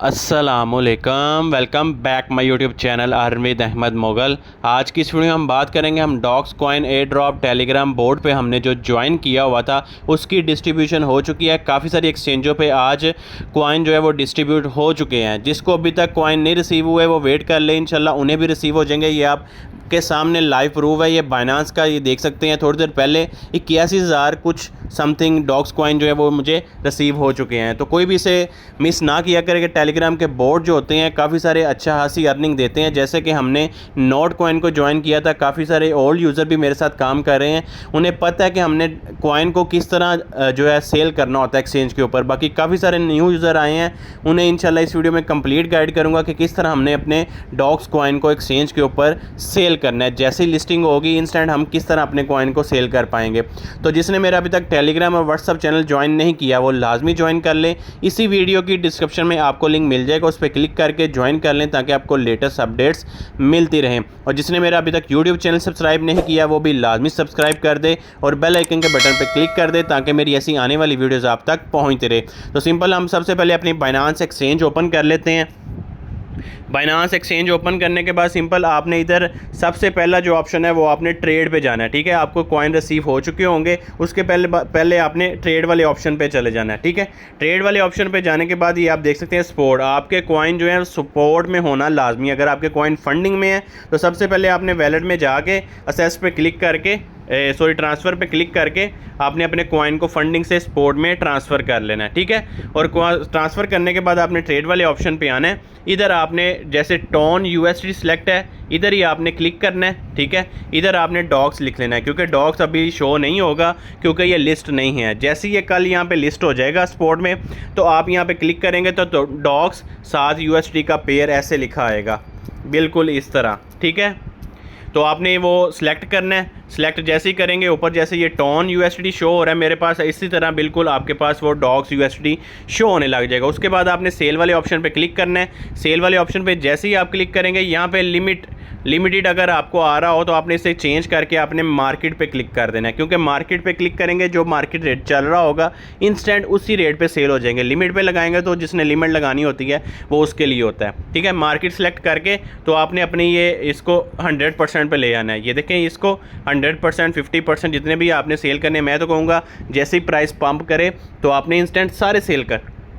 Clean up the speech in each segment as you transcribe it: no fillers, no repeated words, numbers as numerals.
अस्सलामुअलैकुम, welcome back my YouTube channel Arvid Ahmad Mughal. आज की इस वीडियो में हम बात करेंगे हम dogs coin airdrop Telegram board पे हमने जो ज्वाइन किया हुआ था उसकी डिस्ट्रीब्यूशन हो चुकी है। काफ़ी सारी एक्सचेंजों पे आज कॉइन जो है वो डिस्ट्रीब्यूट हो चुके हैं। जिसको अभी तक कॉइन नहीं रिसीव हुए वो वेट कर ले, इंशाल्लाह उन्हें भी रिसीव हो जाएंगे। ये आप के सामने लाइव प्रूफ है, ये बाइनांस का, ये देख सकते हैं। थोड़ी देर पहले 81,000 कुछ समथिंग डॉक्स कॉइन जो है वो मुझे रिसीव हो चुके हैं। तो कोई भी इसे मिस ना किया करे कि टेलीग्राम के बोर्ड जो होते हैं काफ़ी सारे अच्छा खासी अर्निंग देते हैं। जैसे कि हमने नोट कॉइन को ज्वाइन किया था, काफ़ी सारे ओल्ड यूज़र भी मेरे साथ काम कर रहे हैं, उन्हें पता है कि हमने कॉइन को किस तरह जो है सेल करना होता है एक्सचेंज के ऊपर। बाकी काफ़ी सारे न्यू यूज़र आए हैं, उन्हें इंशाल्लाह इस वीडियो में कंप्लीट गाइड करूँगा कि किस तरह हमने अपने डॉक्स कॉइन को एक्सचेंज के ऊपर सेल करना है। जैसे ही लिस्टिंग होगी इंस्टेंट हम किस तरह अपने कॉइन को सेल कर पाएंगे। तो जिसने मेरा अभी तक टेलीग्राम और व्हाट्सअप चैनल ज्वाइन नहीं किया वो लाजमी ज्वाइन कर ले। इसी वीडियो की डिस्क्रिप्शन में आपको लिंक मिल जाएगा, उस पर क्लिक करके ज्वाइन कर लें ताकि आपको लेटेस्ट अपडेट्स मिलती रहें। और जिसने मेरा अभी तक यूट्यूब चैनल सब्सक्राइब नहीं किया वो भी लाजमी सब्सक्राइब कर दे और बेल आइकन के बटन पर क्लिक कर दे ताकि मेरी ऐसी आने वाली वीडियोज़ आप तक पहुँचती रहे। तो सिंपल, हम सबसे पहले अपनी बाइनांस एक्सचेंज ओपन कर लेते हैं। बाइनांस एक्सचेंज ओपन करने के बाद सिंपल आपने इधर सबसे पहला जो ऑप्शन है वो आपने ट्रेड पे जाना है। ठीक है, आपको कॉइन रिसीव हो चुके होंगे, उसके पहले आपने ट्रेड वाले ऑप्शन पे चले जाना है। ठीक है, ट्रेड वाले ऑप्शन पे जाने के बाद ये आप देख सकते हैं सपोर्ट, आपके कॉइन जो है सपोर्ट में होना लाजमी। अगर आपके कॉइन फंडिंग में है तो सबसे पहले आपने वैलेट में जाके असेस पे क्लिक करके ट्रांसफ़र पे क्लिक करके आपने अपने कॉइन को फंडिंग से सपोर्ट में ट्रांसफ़र कर लेना है। ठीक है, और ट्रांसफ़र करने के बाद आपने ट्रेड वाले ऑप्शन पे आना है। इधर आपने जैसे टोन यूएसडी सिलेक्ट है, इधर ही आपने क्लिक करना है। ठीक है, इधर आपने डॉक्स लिख लेना है क्योंकि डॉक्स अभी शो नहीं होगा क्योंकि ये लिस्ट नहीं है। जैसे ये कल यहाँ पे लिस्ट हो जाएगा सपोर्ट में तो आप यहाँ पे क्लिक करेंगे तो डॉक्स 7 यूएसडी का पेयर ऐसे लिखा आएगा, बिल्कुल इस तरह। ठीक है, तो आपने वो सिलेक्ट करना है। सिलेक्ट जैसे ही करेंगे ऊपर जैसे ये टोन यूएसडी शो हो रहा है मेरे पास, इसी तरह बिल्कुल आपके पास वो डॉक्स यूएसडी शो होने लग जाएगा। उसके बाद आपने सेल वाले ऑप्शन पे क्लिक करना है। सेल वाले ऑप्शन पे जैसे ही आप क्लिक करेंगे यहाँ पे लिमिटेड अगर आपको आ रहा हो तो आपने इसे चेंज करके आपने मार्केट पे क्लिक कर देना है, क्योंकि मार्केट पे क्लिक करेंगे जो मार्केट रेट चल रहा होगा इंस्टेंट उसी रेट पे सेल हो जाएंगे। लिमिट पे लगाएंगे तो जिसने लिमिट लगानी होती है वो उसके लिए होता है। ठीक है, मार्केट सेलेक्ट करके तो आपने अपनी इसको 100% पे ले आना है। ये देखें, इसको 100%, 50% जितने भी आपने सेल करने, मैं तो कहूँगा जैसे ही प्राइस पंप करे तो आपने इंस्टेंट सारे सेल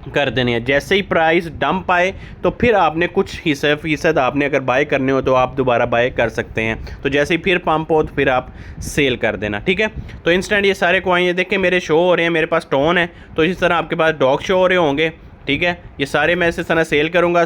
कर देने हैं। जैसे ही प्राइस डंप आए तो फिर आपने कुछ फीसद आपने अगर बाय करने हो तो आप दोबारा बाय कर सकते हैं। तो जैसे ही फिर पंप हो तो फिर आप सेल कर देना। ठीक है, तो इंस्टेंट ये सारे कॉइन ये देखें मेरे शो हो रहे हैं, मेरे पास टोन है तो इस तरह आपके पास डॉग शो हो रहे होंगे। ठीक है, ये सारे मैं इस तरह सेल करूँगा।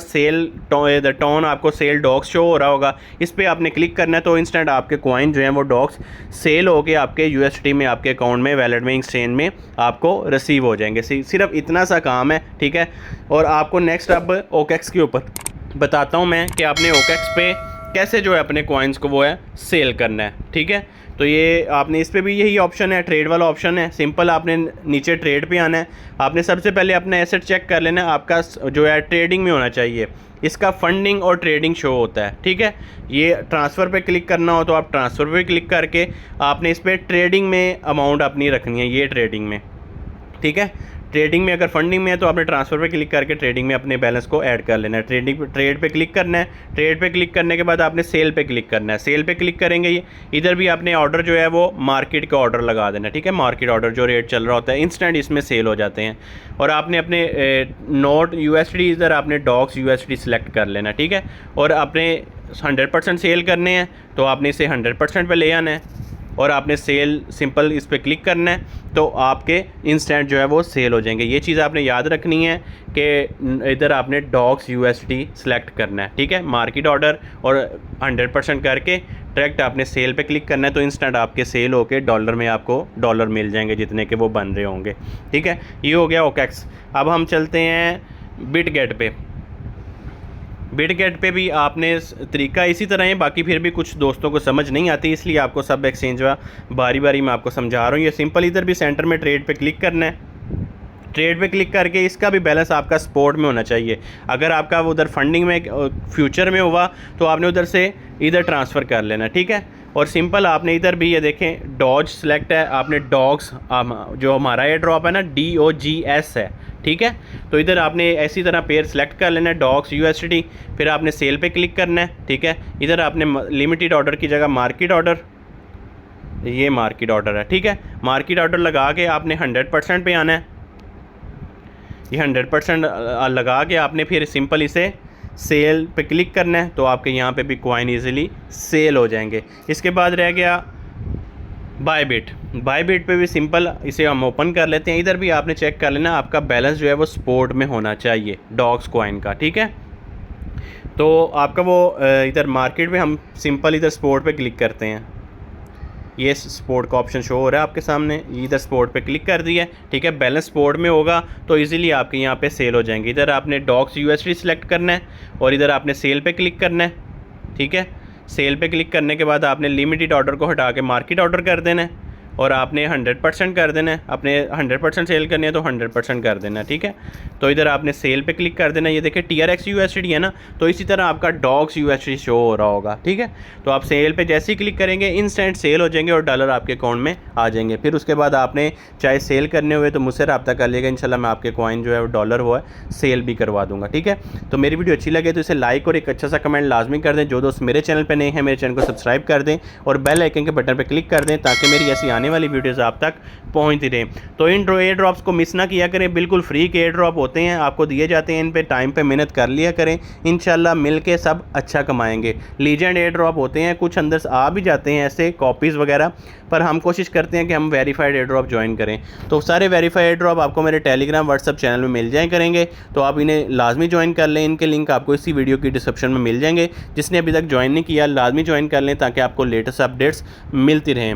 टोन आपको सेल डॉग्स शो हो रहा होगा, इस पर आपने क्लिक करना है तो इंस्टेंट आपके कॉइन जो हैं वो डॉग्स सेल हो के आपके यूएसडी में, आपके अकाउंट में, वैलेट में, एक्सचेंज में आपको रिसीव हो जाएंगे। सिर्फ इतना सा काम है। ठीक है, और आपको नेक्स्ट अब ओकेक्स के ऊपर बताता हूँ मैं कि आपने ओकेक्स पे कैसे जो है अपने कॉइन्स को वो है सेल करना है। ठीक है, तो ये आपने इस पे भी यही ऑप्शन है, ट्रेड वाला ऑप्शन है। सिंपल आपने नीचे ट्रेड पे आना है। आपने सबसे पहले अपना एसेट चेक कर लेना है, आपका जो है ट्रेडिंग में होना चाहिए। इसका फंडिंग और ट्रेडिंग शो होता है। ठीक है, ये ट्रांसफ़र पे क्लिक करना हो तो आप ट्रांसफ़र पे क्लिक करके आपने इस पर ट्रेडिंग में अमाउंट अपनी रखनी है, ये ट्रेडिंग में। ठीक है, ट्रेडिंग में अगर फंडिंग में है तो आपने ट्रांसफ़र पे क्लिक करके ट्रेडिंग में अपने बैलेंस को ऐड कर लेना है। ट्रेड पे क्लिक करना है। ट्रेड पे क्लिक करने के बाद आपने सेल पे क्लिक करना है। सेल पे क्लिक करेंगे ये इधर भी आपने ऑर्डर जो है वो मार्केट का ऑर्डर लगा देना है। ठीक है, मार्केट ऑर्डर जो रेट चल रहा होता है इंस्टेंट इसमें सेल हो जाते हैं। और आपने अपने नोट यूएसडी इधर आपने डॉक्स यूएसडी सेलेक्ट कर लेना। ठीक है, और आपने 100% सेल करने हैं तो आपने इसे 100% पे ले आना है और आपने सेल सिंपल इस पर क्लिक करना है तो आपके इंस्टेंट जो है वो सेल हो जाएंगे। ये चीज़ आपने याद रखनी है कि इधर आपने डॉक्स यूएसडी सेलेक्ट करना है। ठीक है, मार्केट ऑर्डर और 100% करके डायरेक्ट आपने सेल पे क्लिक करना है तो इंस्टेंट आपके सेल होके डॉलर में आपको डॉलर मिल जाएंगे जितने के वो बन रहे होंगे। ठीक है, ये हो गया ओकेक्स। अब हम चलते हैं बिटगेट पे। बिटगेट पे भी आपने तरीका इसी तरह है, बाकी फिर भी कुछ दोस्तों को समझ नहीं आती इसलिए आपको सब एक्सचेंज बारी बारी मैं आपको समझा रहा हूँ। ये सिंपल इधर भी सेंटर में ट्रेड पे क्लिक करना है। ट्रेड पे क्लिक करके इसका भी बैलेंस आपका सपोर्ट में होना चाहिए। अगर आपका वो उधर फंडिंग में फ्यूचर में हुआ तो आपने उधर से इधर ट्रांसफ़र कर लेना। ठीक है, और सिंपल आपने इधर भी ये देखें डॉज सेलेक्ट है, आपने डॉग्स जो हमारा एयर ड्रॉप है ना DOGS है। ठीक है। तो इधर आपने ऐसी तरह पेयर सेलेक्ट कर लेना है डॉक्स USDT, फिर आपने सेल पे क्लिक करना है, ठीक है। इधर आपने लिमिटेड ऑर्डर की जगह मार्केट ऑर्डर, ये मार्केट ऑर्डर है, ठीक है। मार्केट ऑर्डर लगा के आपने 100% पे आना है। ये 100% लगा के आपने फिर सिंपल इसे सेल पे क्लिक करना है, तो आपके यहाँ पे भी कॉइन ईजिली सेल हो जाएंगे। इसके बाद रह गया बायबिट। बायबिट पे भी सिंपल इसे हम ओपन कर लेते हैं। इधर भी आपने चेक कर लेना आपका बैलेंस जो है वो स्पोर्ट में होना चाहिए डॉग्स कॉइन का, ठीक है। तो आपका वो इधर मार्केट में हम सिंपल इधर स्पोर्ट पे क्लिक करते हैं, ये स्पोर्ट का ऑप्शन शो हो रहा है आपके सामने, इधर स्पोर्ट पे क्लिक कर दिया है, ठीक है। बैलेंस स्पोर्ट में होगा तो इजीली आपके यहाँ पे सेल हो जाएंगे। इधर आपने डॉग्स USDT सेलेक्ट करना है और इधर आपने सेल पे क्लिक करना है, ठीक है। सेल पे क्लिक करने के बाद आपने लिमिटेड ऑर्डर को हटा के मार्केट ऑर्डर कर देना है और आपने 100% कर देना है। आपने 100% सेल करनी है तो 100% कर देना है, ठीक है। तो इधर आपने सेल पे क्लिक कर देना है। ये देखिए TRX USDT है ना, तो इसी तरह आपका डॉग्स USDT शो हो रहा होगा, ठीक है। तो आप सेल पे जैसे ही क्लिक करेंगे इंस्टेंट सेल हो जाएंगे और डॉलर आपके अकाउंट में आ जाएंगे। फिर उसके बाद आपने चाहे सेल करने हुए तो मुझसे रब्ता कर लिएगा, इंशाल्लाह मैं आपके कॉइन जो है वो डॉलर वो है सेल भी करवा दूँगा, ठीक है। तो मेरी वीडियो अच्छी लगे तो इसे लाइक और एक अच्छा सा कमेंट लाजमी कर दें। जो दोस्त मेरे चैनल पर नए हैं मेरे चैनल को सब्सक्राइब कर दें और बेल आइकन के बटन पर क्लिक कर दें ताकि मेरी ऐसी आने वाली वीडियोज़ आप तक पहुंचती रहे। तो इन एयर ड्रॉप्स को मिस ना किया करें, बिल्कुल फ्री के एयर ड्रॉप होते हैं, आपको दिए जाते हैं। इन पे टाइम पे मेहनत कर लिया करें, इंशाल्लाह मिल के सब अच्छा कमाएंगे। लीजेंड एयर ड्रॉप होते हैं, कुछ अंदर से आ भी जाते हैं ऐसे कॉपीज़ वगैरह, पर हम कोशिश करते हैं कि हम वेरीफाइड एयर ड्रॉप ज्वाइन करें। तो सारे वेरीफाइड एयर ड्रॉप आपको मेरे टेलीग्राम व्हाट्सअप चैनल में मिल जाए करेंगे, तो आप इन्हें लाजमी ज्वाइन कर लें। इनके लिंक आपको इसी वीडियो की डिस्क्रिप्शन में मिल जाएंगे। जिसने अभी तक ज्वाइन नहीं किया लाजमी ज्वाइन कर लें ताकि आपको लेटेस्ट अपडेट्स मिलती रहें।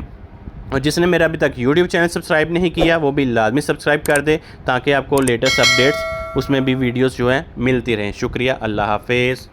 और जिसने मेरा अभी तक YouTube चैनल सब्सक्राइब नहीं किया वो भी लाजमी सब्सक्राइब कर दे ताकि आपको लेटेस्ट अपडेट्स उसमें भी वीडियोस जो हैं मिलती रहें। शुक्रिया, अल्लाह हाफिज़।